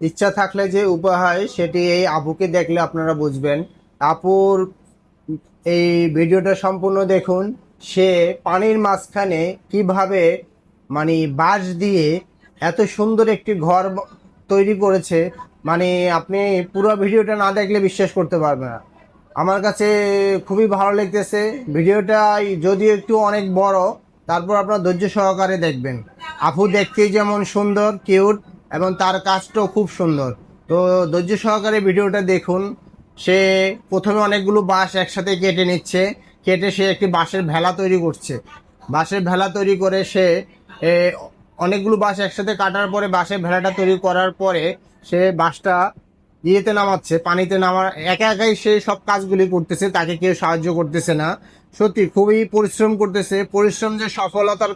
ইচ্ছা থাকলে যে উপায় হয় সেটি এই আপুকে দেখলে আপনারা বুঝবেন। আপুর এই ভিডিওটা সম্পূর্ণ দেখুন। সে পানির মাঝখানে কিভাবে মানে বাঁশ দিয়ে এত সুন্দর একটি ঘর তৈরি করেছে। মানে আপনি পুরো ভিডিওটা না দেখলে বিশ্বাস করতে পারবেন না। আমার কাছে খুবই ভালো লাগতেছে ভিডিওটা, যদিও একটু অনেক বড়, তারপর আপনার ধৈর্য সহকারে দেখবেন। আপু দেখতেই যেমন সুন্দর কিউট, এবং তার কাজটাও খুব সুন্দর। তো ধৈর্য সহকারে ভিডিওটা দেখুন। সে প্রথমে অনেকগুলো বাঁশ একসাথে কেটে নিচ্ছে, কেটে সে একটি বাঁশের ভেলা তৈরি করছে। বাঁশের ভেলা তৈরি করে সে এ, অনেকগুলো বাঁশ একসাথে কাটার পরে বাঁশের ভেলাটা তৈরি করার পরে সে বাঁশটা ইয়েতে নামাচ্ছে, পানিতে নামার একা একাই সে সব কাজগুলি করতেছে, তাকে কেউ সাহায্য করতেছে না। সত্যি খুবই পরিশ্রম করতেছে। পরিশ্রম যে সফলতার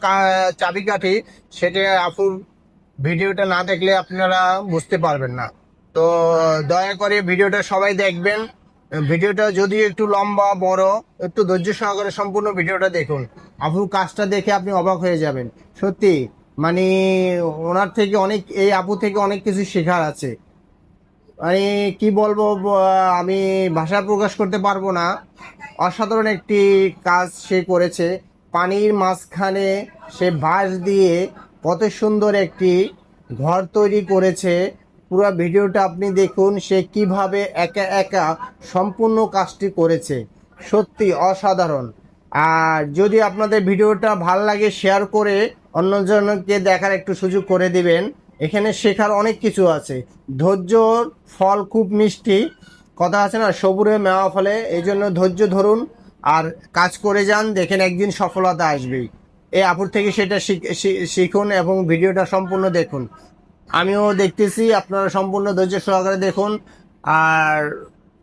চাবিকাঠি, সেটা আপুর ভিডিওটা না দেখলে আপনারা বুঝতে পারবেন না। তো দয়া করে ভিডিওটা সবাই দেখবেন। ভিডিওটা যদিও একটু লম্বা বড়, একটু ধৈর্য সহকারে সম্পূর্ণ ভিডিওটা দেখুন। আপুর কাজটা দেখে আপনি অবাক হয়ে যাবেন। সত্যি মানে ওনার থেকে অনেক, এই আপু থেকে অনেক কিছু শেখার আছে। আমি কি বলবো, আমি ভাষা প্রকাশ করতে পারবো না। অসাধারণ একটি কাজ সে করেছে। পানির মাঝখানে সে বাঁশ দিয়ে কত সুন্দর একটি ঘর তৈরি করেছে। পুরো ভিডিওটা আপনি দেখুন, সে কিভাবে একা একা সম্পূর্ণ কাজটি করেছে। সত্যি অসাধারণ। আর যদি আপনাদের ভিডিওটা ভাল লাগে, শেয়ার করে অন্যজনকে দেখার একটু সুযোগ করে দিবেন। এখানে শেখার অনেক কিছু আছে। ধৈর্যর ফল খুব মিষ্টি, কথা আছে না, সবুরে মেওয়া ফলে। এই জন্য ধৈর্য ধরুন আর কাজ করে যান, দেখেন একদিন সফলতা আসবেই। এই আপুর থেকে সেটা শিখুন এবং ভিডিওটা সম্পূর্ণ দেখুন। আমিও দেখতেছি, আপনারা সম্পূর্ণ ধৈর্য সহকারে দেখুন। আর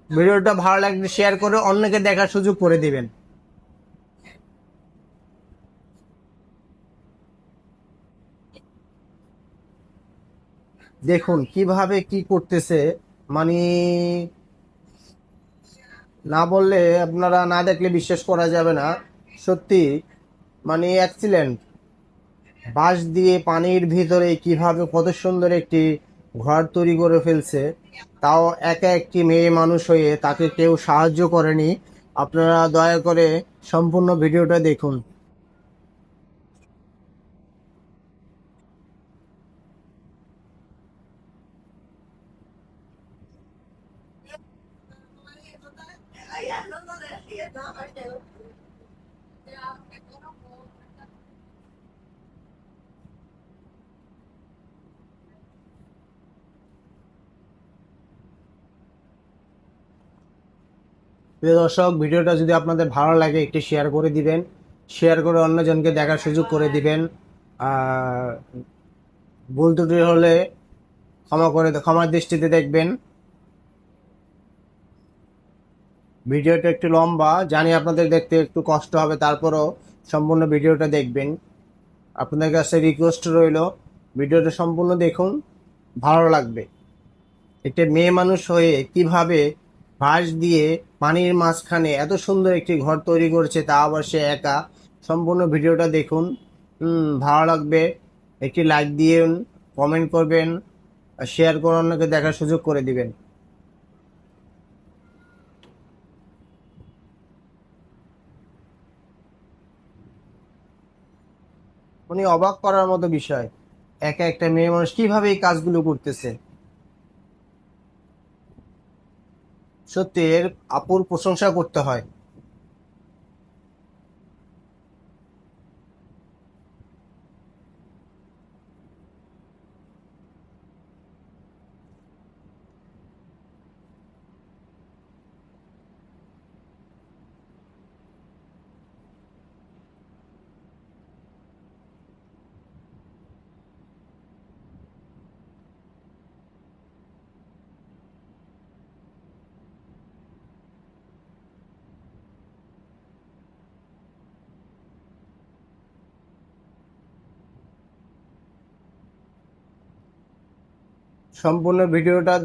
ভিডিওটা ভালো লাগলে শেয়ার করে অন্যকে দেখার সুযোগ করে দিবেন। দেখুন কিভাবে কি করতেছে। মানে না বললে, আপনারা না দেখলে বিশ্বাস করা যাবে না। সত্যি মানে এক্সিলেন্ট। বাঁশ দিয়ে পানির ভিতরে কিভাবে কত সুন্দর একটি ঘর তৈরি করে ফেলছে, তাও একা একটি মেয়ে মানুষ হয়ে, তাকে কেউ সাহায্য করেনি। আপনারা দয়া করে সম্পূর্ণ ভিডিওটা দেখুন। প্রিয় দর্শক, ভিডিওটা যদি আপনাদের ভালো লাগে একটি শেয়ার করে দিবেন। শেয়ার করে অন্যজনকে দেখার সুযোগ করে দিবেন। আর ভুল ত্রুটি হলে ক্ষমার দৃষ্টিতে দেখবেন। ভিডিওটা একটু লম্বা, জানি আপনাদের দেখতে একটু কষ্ট হবে, তারপরও সম্পূর্ণ ভিডিওটা দেখবেন। আপনাদের কাছে রিকোয়েস্ট রইল, ভিডিওটা সম্পূর্ণ দেখুন, ভালো লাগবে। একটা মেয়ে মানুষ হয়ে কিভাবে বাঁশ দিয়ে পানির মাঝখানে এত সুন্দর একটি ঘর তৈরি করেছে, তা আবার সে একা। সম্পূর্ণ ভিডিওটা দেখুন, ভালো লাগবে। একটি লাইক দিয়ে কমেন্ট করবেন, আর শেয়ার করে অন্যকে দেখার সুযোগ করে দিবেন। মানে অবাক করার মতো বিষয়, একা একটা মেয়ে মানুষ কিভাবে এই কাজগুলো করতেছে। সত্যি এর আপুর প্রশংসা করতে হয়। সম্পূর্ণ ভিডিওটা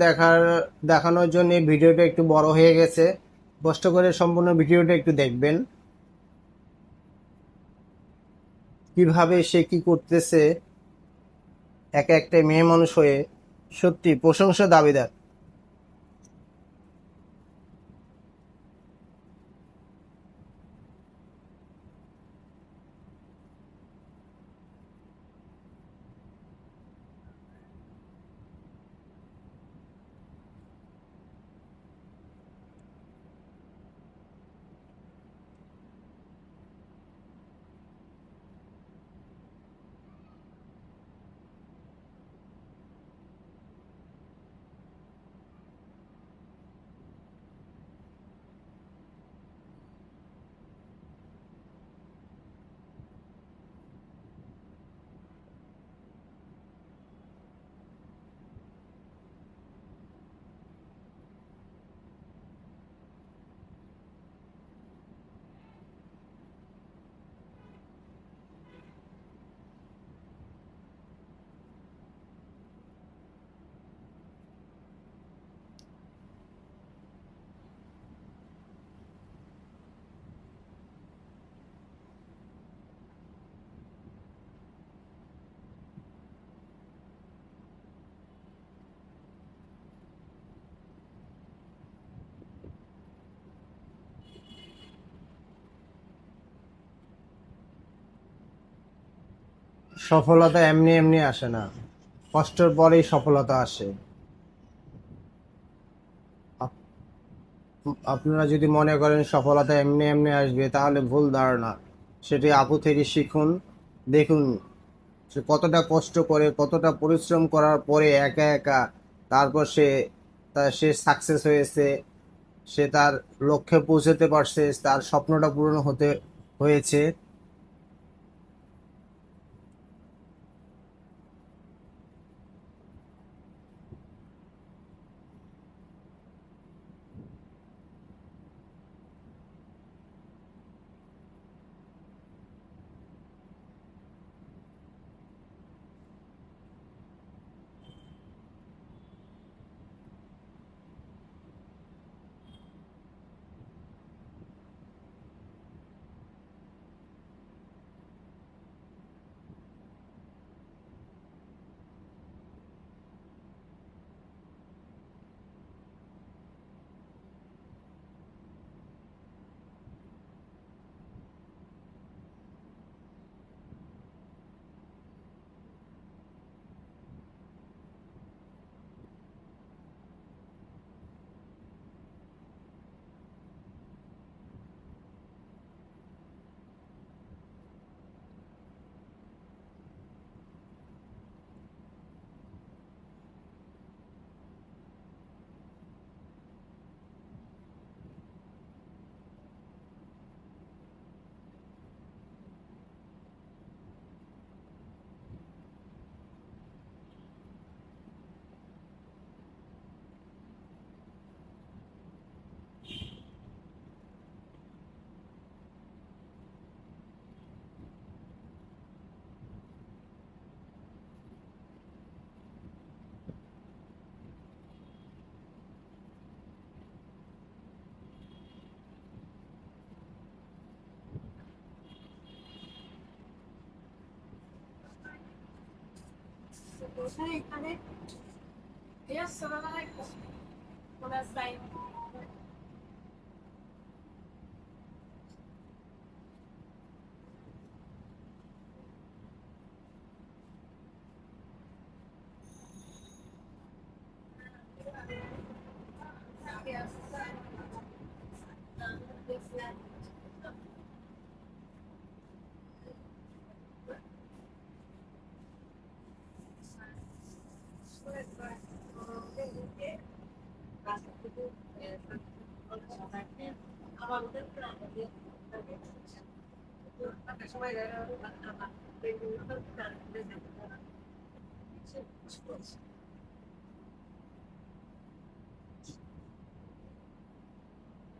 দেখানোর জন্য ভিডিওটা একটু বড় হয়ে গেছে। কষ্ট করে সম্পূর্ণ ভিডিওটা একটু দেখবেন, কিভাবে সে কি করতেছে একা একটা মেয়ে মানুষ হয়ে। সত্যি প্রশংসা দাবিদার। সফলতা এমনি এমনি আসে না, কষ্টের পরেই সফলতা আসে। আপ- আপনারা যদি মনে করেন সফলতা এমনি এমনি আসবে, তাহলে ভুল ধারণা। সেটি আপু থেকে শিখুন। দেখুন সে কতটা কষ্ট করে, কতটা পরিশ্রম করার পরে একা একা তারপর সে সাকসেস হয়েছে। সে তার লক্ষ্যে পৌঁছতে পারছে, তার স্বপ্নটা পূরণ হতে হয়েছে।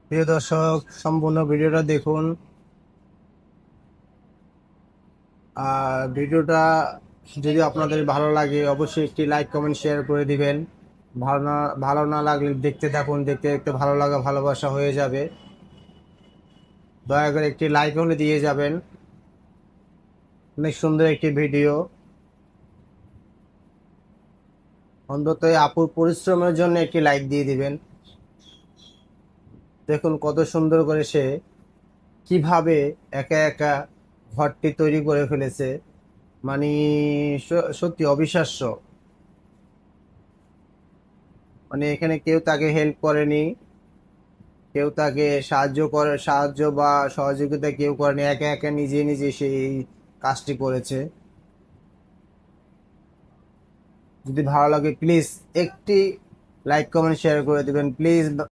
প্রিয় দর্শক, সম্পূর্ণ ভিডিওটা দেখুন। আর ভিডিওটা যদি আপনাদের ভালো লাগে, অবশ্যই একটি লাইক কমেন্ট শেয়ার করে দিবেন। ভালো না লাগলে দেখতে থাকুন, দেখতে দেখতে ভালো লাগা ভালোবাসা হয়ে যাবে। দয়া করে একটি লাইক হলে দিয়ে যাবেন। অনেক সুন্দর একটি ভিডিও। অন্তত এই আপুর পরিশ্রমের জন্য একটি লাইক দিয়ে দিবেন। দেখুন কত সুন্দর করে সে কিভাবে একা একা ঘরটি তৈরি করে ফেলেছে, মানে সত্যি অবিশ্বাস্য। মানে এখানে কেউ তাকে হেল্প করেনি, কেউ তাকে সাহায্য বা সহযোগিতা কেউ করেনি, একা একা নিজে নিজে সেই কাজটি করেছে। যদি ভালো লাগে প্লিজ একটি লাইক কমেন্ট শেয়ার করে দিবেন প্লিজ।